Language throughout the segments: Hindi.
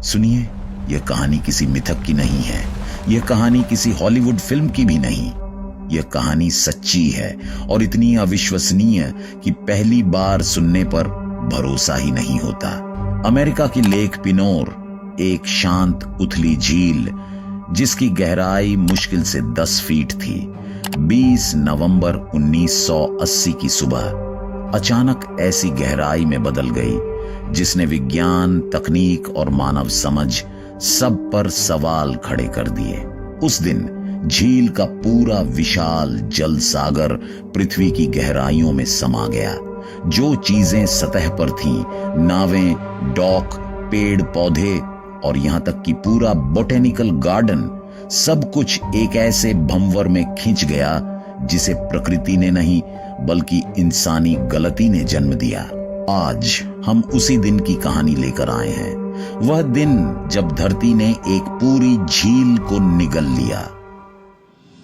सुनिए, यह कहानी किसी मिथक की नहीं है, यह कहानी किसी हॉलीवुड फिल्म की भी नहीं। यह कहानी सच्ची है और इतनी अविश्वसनीय कि पहली बार सुनने पर भरोसा ही नहीं होता। अमेरिका की लेक पिनोर, एक शांत उथली झील जिसकी गहराई मुश्किल से 10 फीट थी, 20 नवंबर 1980 की सुबह अचानक ऐसी गहराई में बदल गई जिसने विज्ञान, तकनीक और मानव समझ सब पर सवाल खड़े कर दिए। उस दिन झील का पूरा विशाल जल सागर पृथ्वी की गहराइयों में समा गया। जो चीजें सतह पर थीं, नावें, डॉक, पेड़ पौधे और यहां तक कि पूरा बोटेनिकल गार्डन, सब कुछ एक ऐसे भंवर में खिंच गया जिसे प्रकृति ने नहीं बल्कि इंसानी गलती ने जन्म दिया। आज हम उसी दिन की कहानी लेकर आए हैं, वह दिन जब धरती ने एक पूरी झील को निगल लिया।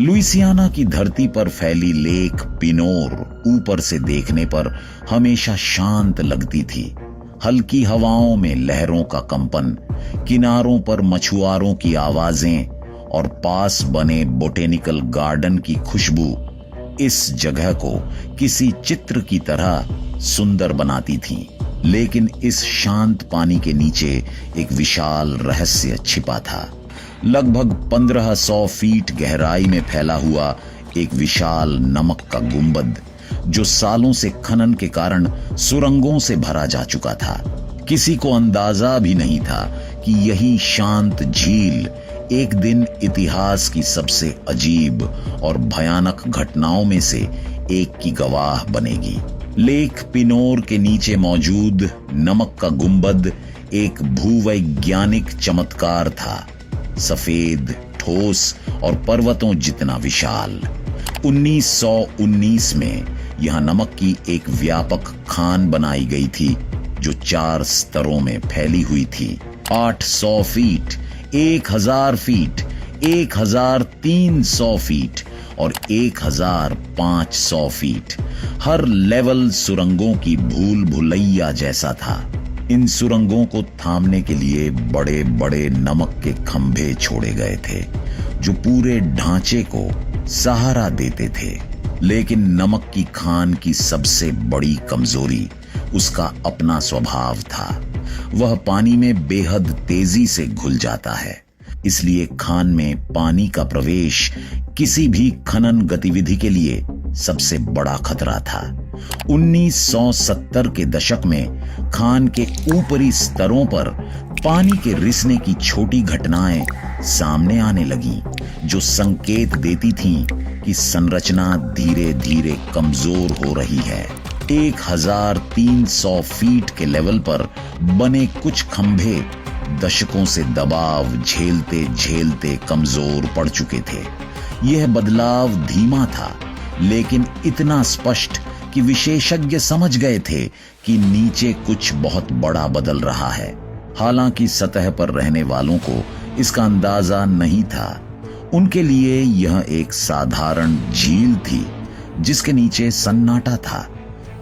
लुइसियाना की धरती पर फैली लेक पिनोर ऊपर से देखने पर हमेशा शांत लगती थी। हल्की हवाओं में लहरों का कंपन, किनारों पर मछुआरों की आवाजें और पास बने बोटेनिकल गार्डन की खुशबू इस जगह को किसी चित्र की तरह सुंदर बनाती थी। लेकिन इस शांत पानी के नीचे एक विशाल रहस्य छिपा था। लगभग 1500 फीट गहराई में फैला हुआ एक विशाल नमक का गुंबद, जो सालों से खनन के कारण सुरंगों से भरा जा चुका था। किसी को अंदाजा भी नहीं था कि यही शांत झील एक दिन इतिहास की सबसे अजीब और भयानक घटनाओं में से एक की गवाह बनेगी। लेक पिनोर के नीचे मौजूद नमक का गुंबद एक भूवैज्ञानिक चमत्कार था। सफेद, ठोस और पर्वतों जितना विशाल। 1919 में यहां नमक की एक व्यापक खान बनाई गई थी जो 4 स्तरों में फैली हुई थी। 800 फीट, 1000 फीट, 1300 फीट और 1500 फीट। हर लेवल सुरंगों की भूल भुलैया जैसा था। इन सुरंगों को थामने के लिए बड़े बड़े नमक के खंभे छोड़े गए थे जो पूरे ढांचे को सहारा देते थे। लेकिन नमक की खान की सबसे बड़ी कमजोरी उसका अपना स्वभाव था। वह पानी में बेहद तेजी से घुल जाता है। इसलिए खान में पानी का प्रवेश किसी भी खनन गतिविधि के लिए सबसे बड़ा खतरा था। 1970 के दशक में खान के ऊपरी स्तरों पर पानी के रिसने की छोटी घटनाएं सामने आने लगी, जो संकेत देती थीं कि संरचना धीरे धीरे कमजोर हो रही है। 1300 फीट के लेवल पर बने कुछ खंभे दशकों से दबाव झेलते झेलते कमजोर पड़ चुके थे। यह बदलाव धीमा था, लेकिन इतना स्पष्ट कि विशेषज्ञ समझ गए थे कि नीचे कुछ बहुत बड़ा बदल रहा है। हालांकि सतह पर रहने वालों को इसका अंदाजा नहीं था। उनके लिए यह एक साधारण झील थी जिसके नीचे सन्नाटा था,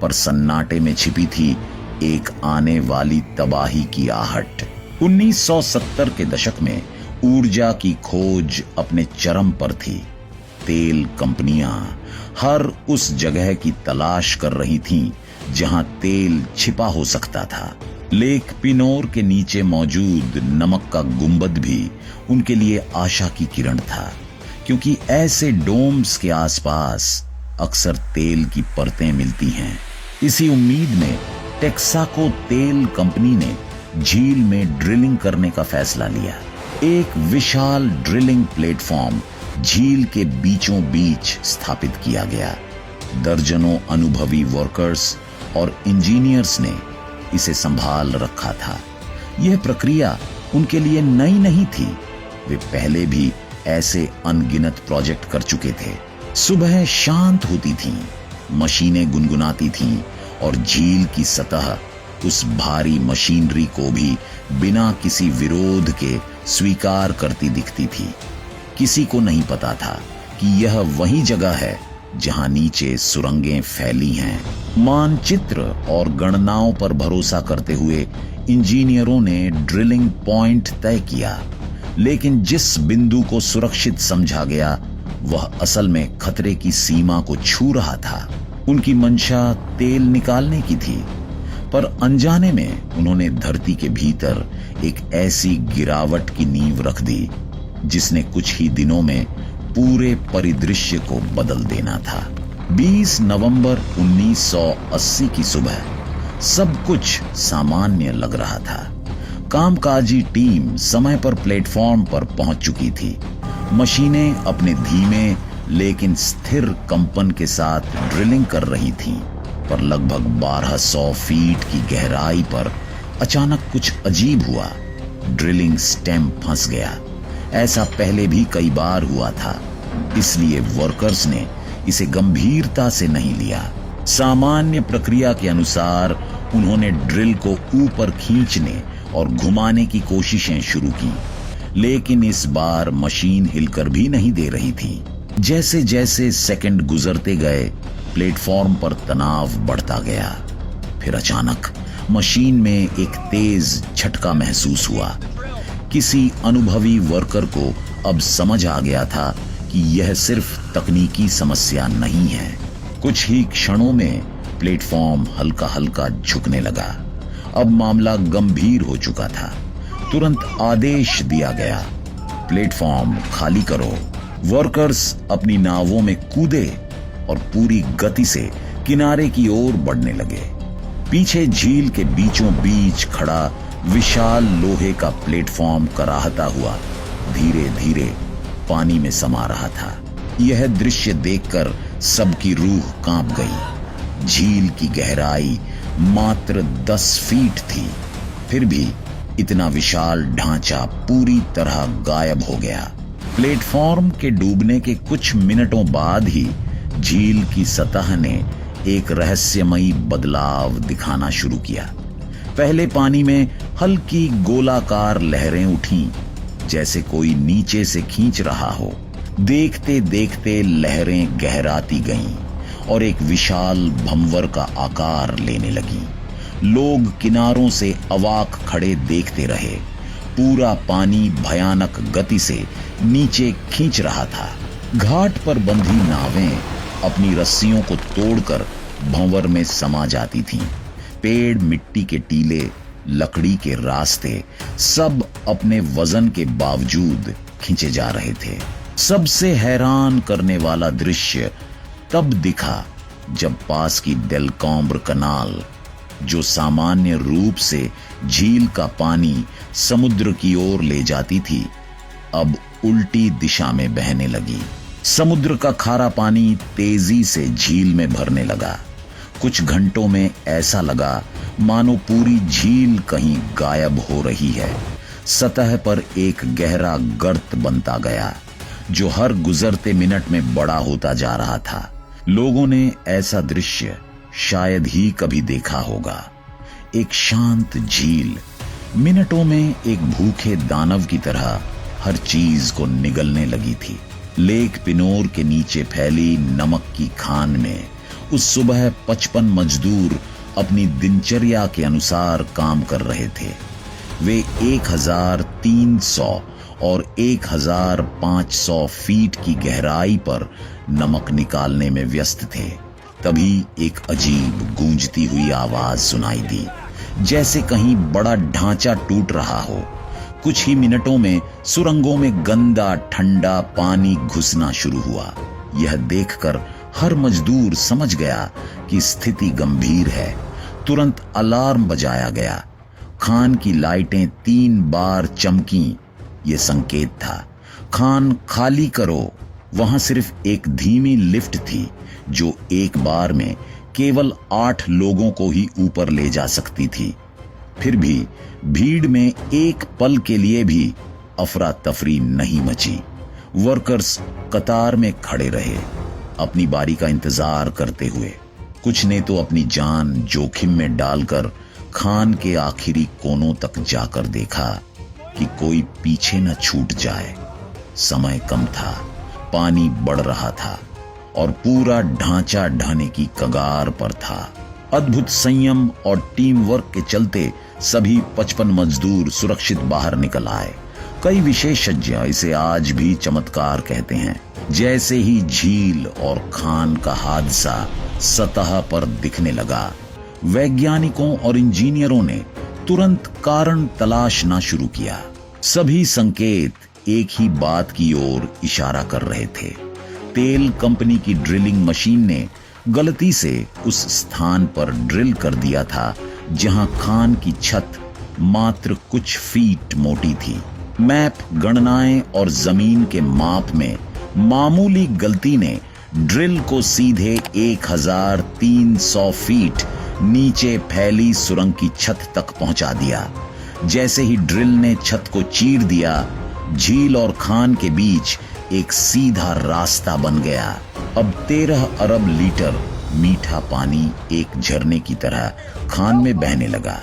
पर सन्नाटे में छिपी थी एक आने वाली तबाही की आहट। 1970 के दशक में ऊर्जा की खोज अपने चरम पर थी। तेल कंपनियां हर उस जगह की तलाश कर रही थीं जहां तेल छिपा हो सकता था। लेक पिनोर के नीचे मौजूद नमक का गुंबद भी उनके लिए आशा की किरण था, क्योंकि ऐसे डोम्स के आसपास अक्सर तेल की परतें मिलती हैं। इसी उम्मीद में टेक्साको तेल कंपनी ने झील में ड्रिलिंग करने का फैसला लिया। एक विशाल ड्रिलिंग प्लेटफॉर्म झील के बीचों बीच स्थापित किया गया। दर्जनों अनुभवी वर्कर्स और इंजीनियर्स ने इसे संभाल रखा था। यह प्रक्रिया उनके लिए नई नहीं थी। वे पहले भी ऐसे अनगिनत प्रोजेक्ट कर चुके थे। सुबह शांत होती थीं, मशीनें गुनगुनाती थीं और झील की सतह उस भारी मशीनरी को भी बिना किसी विरोध के स्वीकार करती दिखती थी। किसी को नहीं पता था कि यह वही जगह है जहां नीचे सुरंगें फैली हैं। मानचित्र और गणनाओं पर भरोसा करते हुए इंजीनियरों ने ड्रिलिंग पॉइंट तय किया, लेकिन जिस बिंदु को सुरक्षित समझा गया वह असल में खतरे की सीमा को छू रहा था। उनकी मंशा तेल निकालने की थी, पर अनजाने में उन्होंने धरती के भीतर एक ऐसी गिरावट की नींव रख दी जिसने कुछ ही दिनों में पूरे परिदृश्य को बदल देना था। 20 नवंबर 1980 की सुबह सब कुछ सामान्य लग रहा था। कामकाजी टीम समय पर प्लेटफॉर्म पर पहुंच चुकी थी। मशीनें अपने धीमे लेकिन स्थिर कंपन के साथ ड्रिलिंग कर रही थीं, पर लगभग 1200 फीट की गहराई पर अचानक कुछ अजीब हुआ। ड्रिलिंग स्टेम फंस गया। ऐसा पहले भी कई बार हुआ था, इसलिए वर्कर्स ने इसे गंभीरता से नहीं लिया। सामान्य प्रक्रिया के अनुसार उन्होंने ड्रिल को ऊपर खींचने और घुमाने की कोशिशें शुरू की, लेकिन इस बार मशीन हिलकर भी नहीं दे रही थी। जैसे जैसे सेकंड गुजरते गए, प्लेटफॉर्म पर तनाव बढ़ता गया। फिर अचानक मशीन में एक तेज झटका महसूस हुआ। किसी अनुभवी वर्कर को अब समझ आ गया था कि यह सिर्फ तकनीकी समस्या नहीं है। कुछ ही क्षणों में प्लेटफॉर्म हल्का हल्का झुकने लगा। अब मामला गंभीर हो चुका था। तुरंत आदेश दिया गया, प्लेटफॉर्म खाली करो। वर्कर्स अपनी नावों में कूदे और पूरी गति से किनारे की ओर बढ़ने लगे। पीछे झील के बीचों बीच खड़ा विशाल लोहे का प्लेटफॉर्म कराहता हुआ धीरे धीरे पानी में समा रहा था। यह दृश्य देखकर सबकी रूह कांप गई। झील की गहराई मात्र 10 फीट थी, फिर भी इतना विशाल ढांचा पूरी तरह गायब हो गया। प्लेटफॉर्म के डूबने के कुछ मिनटों बाद ही झील की सतह ने एक रहस्यमयी बदलाव दिखाना शुरू किया। पहले पानी में हल्की गोलाकार लहरें उठीं, जैसे कोई नीचे से खींच रहा हो। देखते देखते लहरें गहराती गईं और एक विशाल भंवर का आकार लेने लगी। लोग किनारों से अवाक खड़े देखते रहे। पूरा पानी भयानक गति से नीचे खींच रहा था। घाट पर बंधी नावें अपनी रस्सियों को तोड़कर भंवर में समा जाती थीं। पेड़, मिट्टी के टीले, लकड़ी के रास्ते सब अपने वजन के बावजूद खींचे जा रहे थे। सबसे हैरान करने वाला दृश्य तब दिखा जब पास की डेलकॉम्ब्र कनाल, जो सामान्य रूप से झील का पानी समुद्र की ओर ले जाती थी, अब उल्टी दिशा में बहने लगी। समुद्र का खारा पानी तेजी से झील में भरने लगा। कुछ घंटों में ऐसा लगा मानो पूरी झील कहीं गायब हो रही है। सतह पर एक गहरा गर्त बनता गया, जो हर गुजरते मिनट में बड़ा होता जा रहा था। लोगों ने ऐसा दृश्य शायद ही कभी देखा होगा। एक शांत झील मिनटों में एक भूखे दानव की तरह हर चीज को निगलने लगी थी। लेक पिनोर के नीचे फैली नमक की खान में उस सुबह 55 मजदूर अपनी दिनचर्या के अनुसार काम कर रहे थे। वे 1300 और 1500 फीट की गहराई पर नमक निकालने में व्यस्त थे। तभी एक अजीब गूंजती हुई आवाज सुनाई दी, जैसे कहीं बड़ा ढांचा टूट रहा हो। कुछ ही मिनटों में सुरंगों में गंदा ठंडा पानी घुसना शुरू हुआ। यह देखकर हर मजदूर समझ गया कि स्थिति गंभीर है। तुरंत अलार्म बजाया गया। खान की लाइटें 3 बार चमकी। ये संकेत था, खान खाली करो। वहां सिर्फ एक धीमी लिफ्ट थी, जो एक बार में केवल 8 लोगों को ही ऊपर ले जा सकती थी। फिर भी भीड़ में एक पल के लिए भी अफरा तफरी नहीं मची। वर्कर्स कतार में खड़े रहे, अपनी बारी का इंतजार करते हुए। कुछ ने तो अपनी जान जोखिम में डालकर खान के आखिरी कोनों तक जाकर देखा कि कोई पीछे न छूट जाए। समय कम था, पानी बढ़ रहा था और पूरा ढांचा ढहने की कगार पर था। अद्भुत संयम और टीम वर्क के चलते सभी 55 मजदूर सुरक्षित बाहर निकल आए। कई विशेषज्ञ इसे आज भी चमत्कार कहते हैं। जैसे ही झील और खान का हादसा सतह पर दिखने लगा, वैज्ञानिकों और इंजीनियरों ने तुरंत कारण तलाशना शुरू किया। सभी संकेत एक ही बात की ओर इशारा कर रहे थे। तेल कंपनी की ड्रिलिंग मशीन ने गलती से उस स्थान पर ड्रिल कर दिया था जहां खान की छत मात्र कुछ फीट मोटी थी। मैप, गणनाएं और जमीन के माप में मामूली गलती ने ड्रिल को सीधे 1300 फीट नीचे फैली सुरंग की छत तक पहुंचा दिया। जैसे ही ड्रिल ने छत को चीर दिया, झील और खान के बीच एक सीधा रास्ता बन गया। अब 13 अरब लीटर मीठा पानी एक झरने की तरह खान में बहने लगा।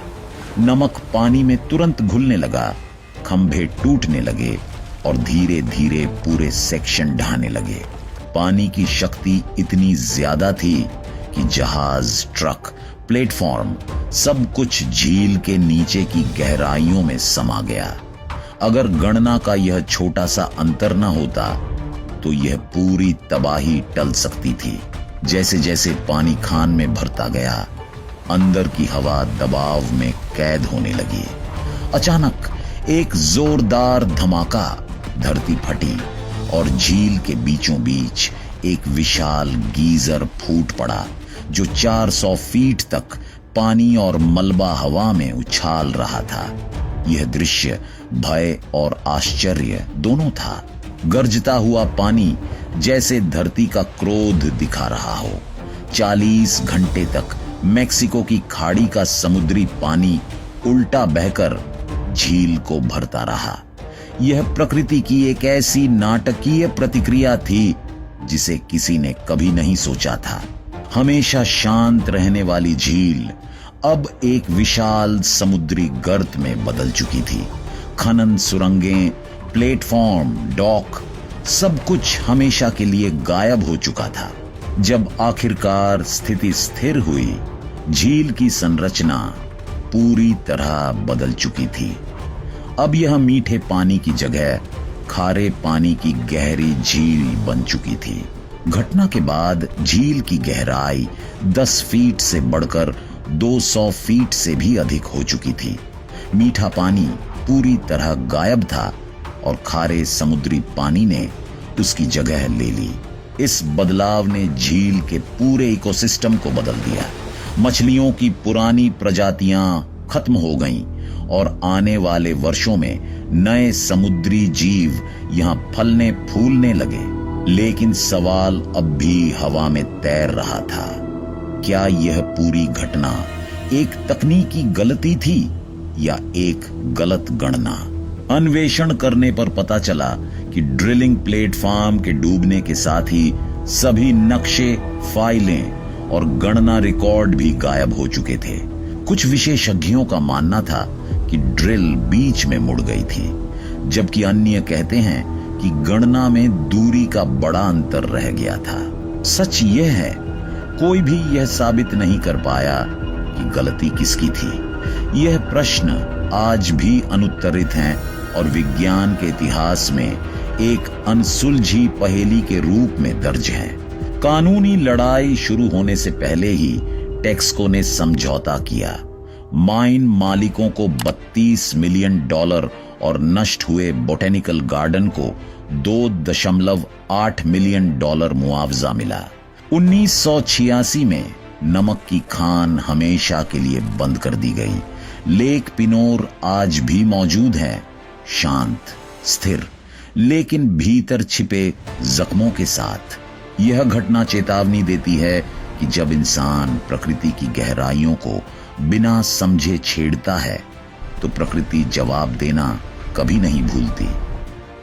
नमक पानी में तुरंत घुलने लगा, खंभे टूटने लगे और धीरे धीरे पूरे सेक्शन ढहने लगे। पानी की शक्ति इतनी ज्यादा थी कि जहाज, ट्रक, प्लेटफॉर्म सब कुछ झील के नीचे की गहराइयों में समा गया। अगर गणना का यह छोटा सा अंतर न होता तो यह पूरी तबाही टल सकती थी। जैसे जैसे पानी खान में भरता गया, अंदर की हवा दबाव में कैद होने लगी। अचानक एक जोरदार धमाका, धरती फटी और झील के बीचों बीच एक विशाल गीजर फूट पड़ा जो 400 फीट तक पानी और मलबा हवा में उछाल रहा था। यह दृश्य भय और आश्चर्य दोनों था। गरजता हुआ पानी जैसे धरती का क्रोध दिखा रहा हो। 40 घंटे तक मेक्सिको की खाड़ी का समुद्री पानी उल्टा बहकर झील को भरता रहा। यह प्रकृति की एक ऐसी नाटकीय प्रतिक्रिया थी जिसे किसी ने कभी नहीं सोचा था। हमेशा शांत रहने वाली झील अब एक विशाल समुद्री गर्त में बदल चुकी थी। खनन, सुरंगें, प्लेटफॉर्म, डॉक सब कुछ हमेशा के लिए गायब हो चुका था। जब आखिरकार स्थिति स्थिर हुई, झील की संरचना पूरी तरह बदल चुकी थी। अब यह मीठे पानी की जगह खारे पानी की गहरी झील बन चुकी थी। घटना के बाद झील की गहराई 10 फीट से बढ़कर 200 फीट से भी अधिक हो चुकी थी। मीठा पानी पूरी तरह गायब था और खारे समुद्री पानी ने उसकी जगह ले ली। इस बदलाव ने झील के पूरे इकोसिस्टम को बदल दिया। मछलियों की पुरानी प्रजातियां खत्म हो गईं और आने वाले वर्षों में नए समुद्री जीव यहां फलने फूलने लगे। लेकिन सवाल अब भी हवा में तैर रहा था। क्या यह पूरी घटना एक तकनीकी गलती थी या एक गलत गणना? अन्वेषण करने पर पता चला कि ड्रिलिंग प्लेटफॉर्म के डूबने के साथ ही सभी नक्शे, फाइलें और गणना रिकॉर्ड भी गायब हो चुके थे। कुछ विशेषज्ञों का मानना था कि ड्रिल बीच में मुड़ गई थी, जबकि अन्य कहते हैं कि गणना में दूरी का बड़ा अंतर रह गया था। सच यह है, कोई भी यह साबित नहीं कर पाया कि गलती किसकी थी। यह प्रश्न आज भी अनुत्तरित हैं और विज्ञान के इतिहास में एक अनसुलझी पहेली के रूप में दर्ज है। कानूनी लड़ाई शुरू होने से पहले ही टेक्सको ने समझौता किया। माइन मालिकों को $32 मिलियन और नष्ट हुए बोटेनिकल गार्डन को $2.8 मिलियन मुआवजा मिला। 1986 में नमक की खान हमेशा के लिए बंद कर दी गई। लेक पिनोर आज भी मौजूद है, शांत, स्थिर, लेकिन भीतर छिपे जख्मों के साथ। यह घटना चेतावनी देती है कि जब इंसान प्रकृति की गहराइयों को बिना समझे छेड़ता है तो प्रकृति जवाब देना कभी नहीं भूलती।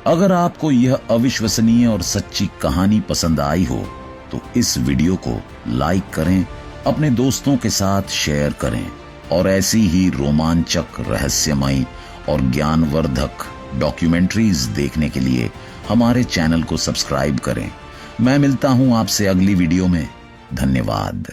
अगर आपको यह अविश्वसनीय और सच्ची कहानी पसंद आई हो तो इस वीडियो को लाइक करें, अपने दोस्तों के साथ शेयर करें और ऐसी ही रोमांचक, रहस्यमयी और ज्ञानवर्धक डॉक्यूमेंट्रीज देखने के लिए हमारे चैनल को सब्सक्राइब करें। मैं मिलता हूं आपसे अगली वीडियो में। धन्यवाद।